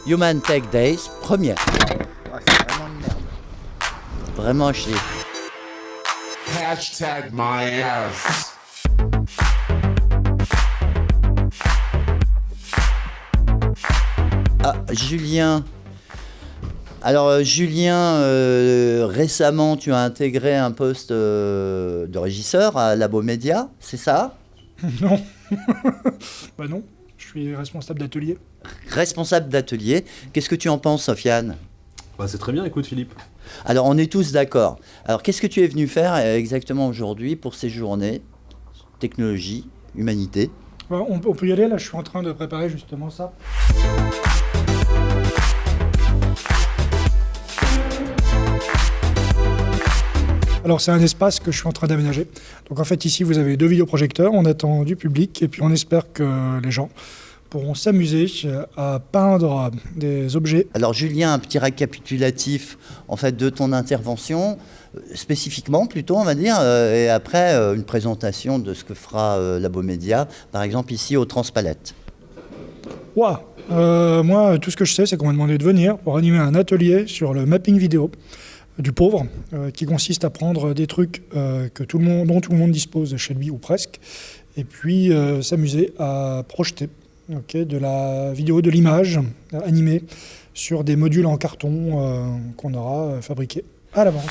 Human Tech Days, première. Oh, c'est vraiment de merde. Vraiment à chier. Hashtag my ass. Ah, Julien. Alors Julien, récemment tu as intégré un poste de régisseur à Labo Média, c'est ça? Non. Bah non, je suis responsable d'atelier. Responsable d'atelier. Qu'est-ce que tu en penses, Sofiane? Bah, c'est très bien, écoute Philippe. Alors on est tous d'accord. Alors qu'est-ce que tu es venu faire exactement aujourd'hui pour ces journées? Technologie, humanité. On peut y aller, là je suis en train de préparer justement ça. Alors c'est un espace que je suis en train d'aménager. Donc en fait ici vous avez 2 vidéoprojecteurs, on attend du public et puis on espère que les gens pourront s'amuser à peindre des objets. Alors Julien, un petit récapitulatif en fait de ton intervention, spécifiquement plutôt on va dire, et après une présentation de ce que fera Labo Média, par exemple ici au Transpalette. Ouah, moi tout ce que je sais c'est qu'on m'a demandé de venir pour animer un atelier sur le mapping vidéo du pauvre, qui consiste à prendre des trucs dont tout le monde dispose chez lui ou presque, et puis s'amuser à projeter de la vidéo, de l'image animée sur des modules en carton qu'on aura fabriqués à l'avance.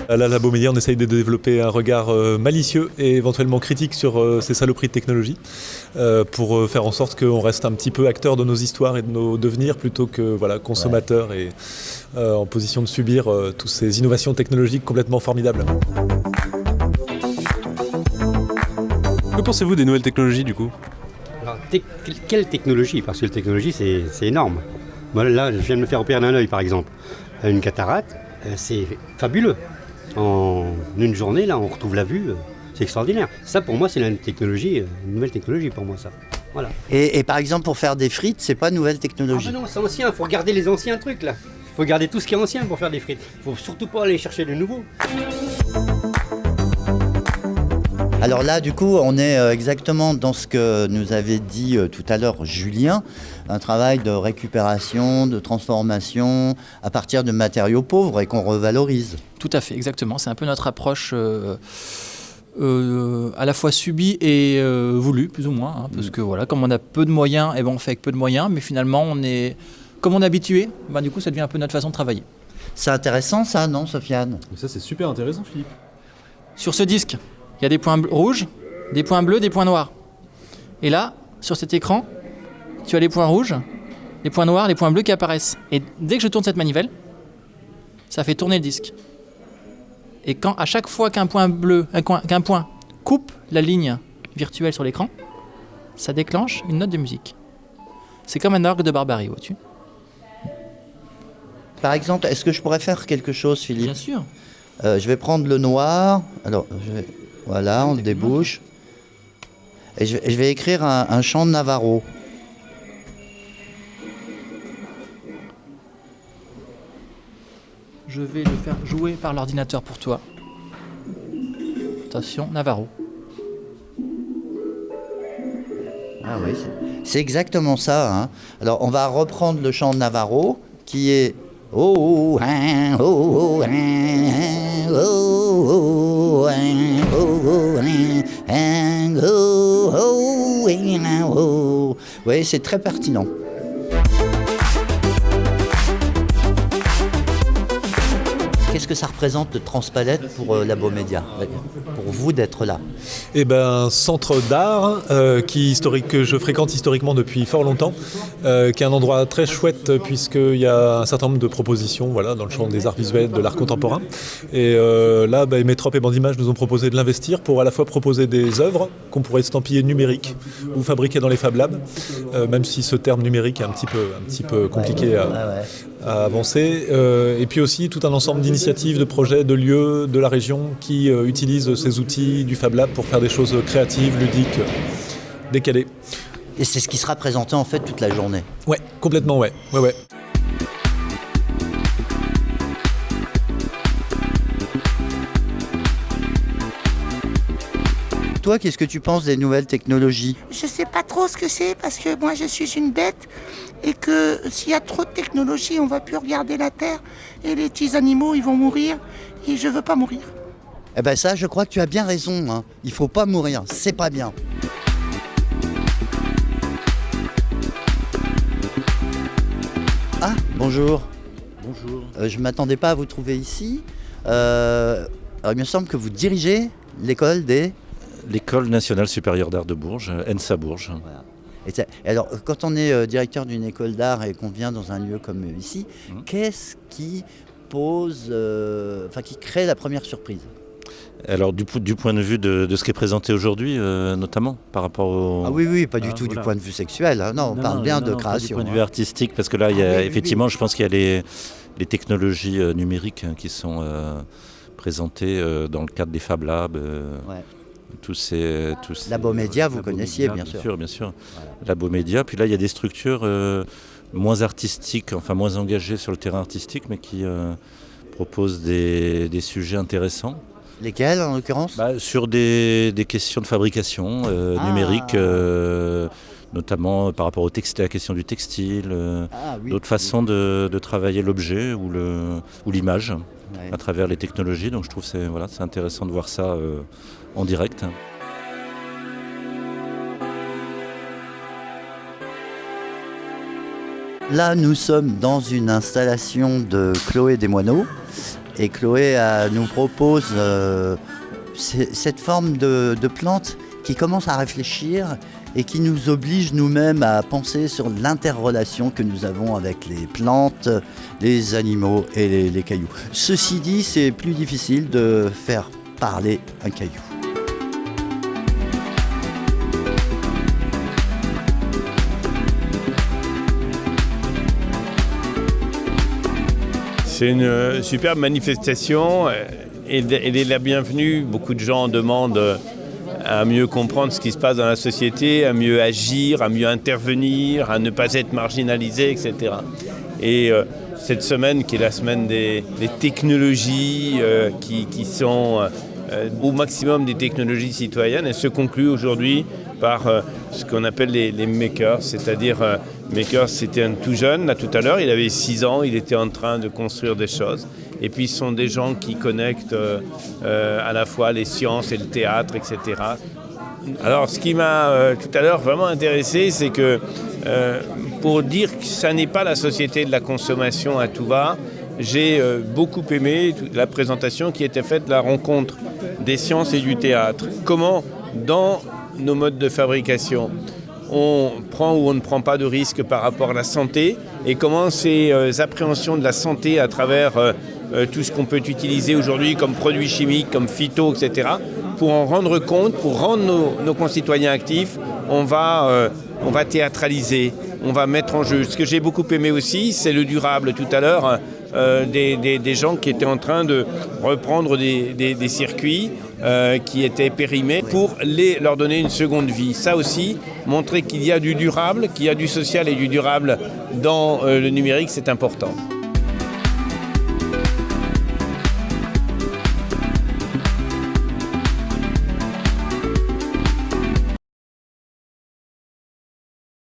À la Labo Média, on essaye de développer un regard malicieux et éventuellement critique sur ces saloperies de technologie pour faire en sorte qu'on reste un petit peu acteur de nos histoires et de nos devenirs plutôt que consommateurs et en position de subir toutes ces innovations technologiques complètement formidables. Que pensez-vous des nouvelles technologies du coup? Alors, quelle technologie? Parce que la technologie, c'est énorme. Moi, là, je viens de me faire opérer d'un œil, par exemple. Une cataracte, c'est fabuleux. En une journée, là, on retrouve la vue. C'est extraordinaire. Ça, pour moi, c'est une nouvelle technologie pour moi, ça. Voilà. Et par exemple, pour faire des frites, c'est pas nouvelle technologie. Ah ben non, c'est ancien. Il faut regarder les anciens trucs, là. Il faut garder tout ce qui est ancien pour faire des frites. Il faut surtout pas aller chercher de nouveau. Alors là, du coup, on est exactement dans ce que nous avait dit tout à l'heure Julien, un travail de récupération, de transformation à partir de matériaux pauvres et qu'on revalorise. Tout à fait, exactement. C'est un peu notre approche à la fois subie et voulue, plus ou moins. Hein, parce que voilà, comme on a peu de moyens, on fait avec peu de moyens, mais finalement, comme on est habitué, du coup, ça devient un peu notre façon de travailler. C'est intéressant ça, non, Sofiane? Mais ça, c'est super intéressant, Philippe. Sur ce disque, il y a des points rouges, des points bleus, des points noirs. Et là, sur cet écran, tu as les points rouges, les points noirs, les points bleus qui apparaissent. Et dès que je tourne cette manivelle, ça fait tourner le disque. Et à chaque fois qu'un point coupe la ligne virtuelle sur l'écran, ça déclenche une note de musique. C'est comme un orgue de Barbarie, vois-tu? Par exemple, est-ce que je pourrais faire quelque chose, Philippe? Bien sûr. Je vais prendre le noir. Alors, voilà, on le débouche. Et je vais écrire un chant de Navarro. Je vais le faire jouer par l'ordinateur pour toi. Attention, Navarro. Ah oui, c'est exactement ça. Hein. Alors, on va reprendre le chant de Navarro qui est... Oh, hein, oh, hein, oh, hein, oh, hein, oh, hein, oh. Oui, c'est très pertinent. Qu'est-ce que ça représente le Transpalette pour Labo Média, pour vous d'être là? Eh ben, centre d'art que je fréquente historiquement depuis fort longtemps, qui est un endroit très chouette puisqu'il y a un certain nombre de propositions dans le champ des arts visuels, de l'art contemporain. Et là, Métrop et Bandimage nous ont proposé de l'investir pour à la fois proposer des œuvres qu'on pourrait estampiller numériques ou fabriquer dans les Fab Labs, même si ce terme numérique est un petit peu compliqué à avancer. Et puis aussi tout un ensemble d'initiatives, de projets, de lieux de la région qui utilisent ces outils du Fab Lab pour faire des choses créatives, ludiques, décalées. Et c'est ce qui sera présenté en fait toute la journée. Ouais, complètement, ouais. toi, qu'est-ce que tu penses des nouvelles technologies? Je sais pas trop ce que c'est parce que moi je suis une bête et que s'il y a trop de technologie, on va plus regarder la Terre et les petits animaux ils vont mourir et je veux pas mourir. Eh ben ça, je crois que tu as bien raison, hein. Il faut pas mourir, c'est pas bien. Ah, bonjour. Bonjour. Je ne m'attendais pas à vous trouver ici. Alors, il me semble que vous dirigez l'école des... L'École nationale supérieure d'art de Bourges, ENSA Bourges. Voilà. Et alors, quand on est directeur d'une école d'art et qu'on vient dans un lieu comme ici, qu'est-ce qui pose, qui crée la première surprise? Alors du point de vue de ce qui est présenté aujourd'hui, notamment par rapport au... Ah oui, pas du tout du point de vue sexuel. Hein. Non, on parle bien de création. Du point de vue artistique, parce que là, il y a, effectivement, je pense qu'il y a les technologies numériques qui sont présentées dans le cadre des Fab Labs. Tous ces Labomédia, vous connaissiez, bien sûr. Bien sûr. Voilà. Labomédia. Puis là, il y a des structures moins artistiques, enfin moins engagées sur le terrain artistique, mais qui proposent des sujets intéressants. Lesquels, en l'occurrence? Sur des questions de fabrication numérique, notamment par rapport à la question du textile, d'autres façons de travailler l'objet ou l'image à travers les technologies. Donc je trouve que c'est intéressant de voir ça en direct. Là, nous sommes dans une installation de Chloé Desmoineaux. Et Chloé nous propose cette forme de plante qui commence à réfléchir et qui nous oblige nous-mêmes à penser sur l'interrelation que nous avons avec les plantes, les animaux et les cailloux. Ceci dit, c'est plus difficile de faire parler un caillou. C'est une superbe manifestation, elle est la bienvenue. Beaucoup de gens demandent à mieux comprendre ce qui se passe dans la société, à mieux agir, à mieux intervenir, à ne pas être marginalisé, etc. Et cette semaine, qui est la semaine des technologies qui sont au maximum des technologies citoyennes, elle se conclut aujourd'hui par ce qu'on appelle les makers, c'est-à-dire makers, c'était un tout jeune, là tout à l'heure, il avait 6 ans, il était en train de construire des choses. Et puis ce sont des gens qui connectent à la fois les sciences et le théâtre, etc. Alors ce qui m'a tout à l'heure vraiment intéressé, c'est que pour dire que ça n'est pas la société de la consommation à tout va, j'ai beaucoup aimé la présentation qui était faite de la rencontre des sciences et du théâtre. Comment, dans nos modes de fabrication, on prend ou on ne prend pas de risques par rapport à la santé et comment ces appréhensions de la santé à travers tout ce qu'on peut utiliser aujourd'hui comme produits chimiques, comme phyto, etc., pour en rendre compte, pour rendre nos concitoyens actifs, on va théâtraliser, on va mettre en jeu. Ce que j'ai beaucoup aimé aussi, c'est le durable. Tout à l'heure, des gens qui étaient en train de reprendre des circuits qui étaient périmés pour leur donner une seconde vie. Ça aussi, montrer qu'il y a du durable, qu'il y a du social et du durable dans le numérique, c'est important.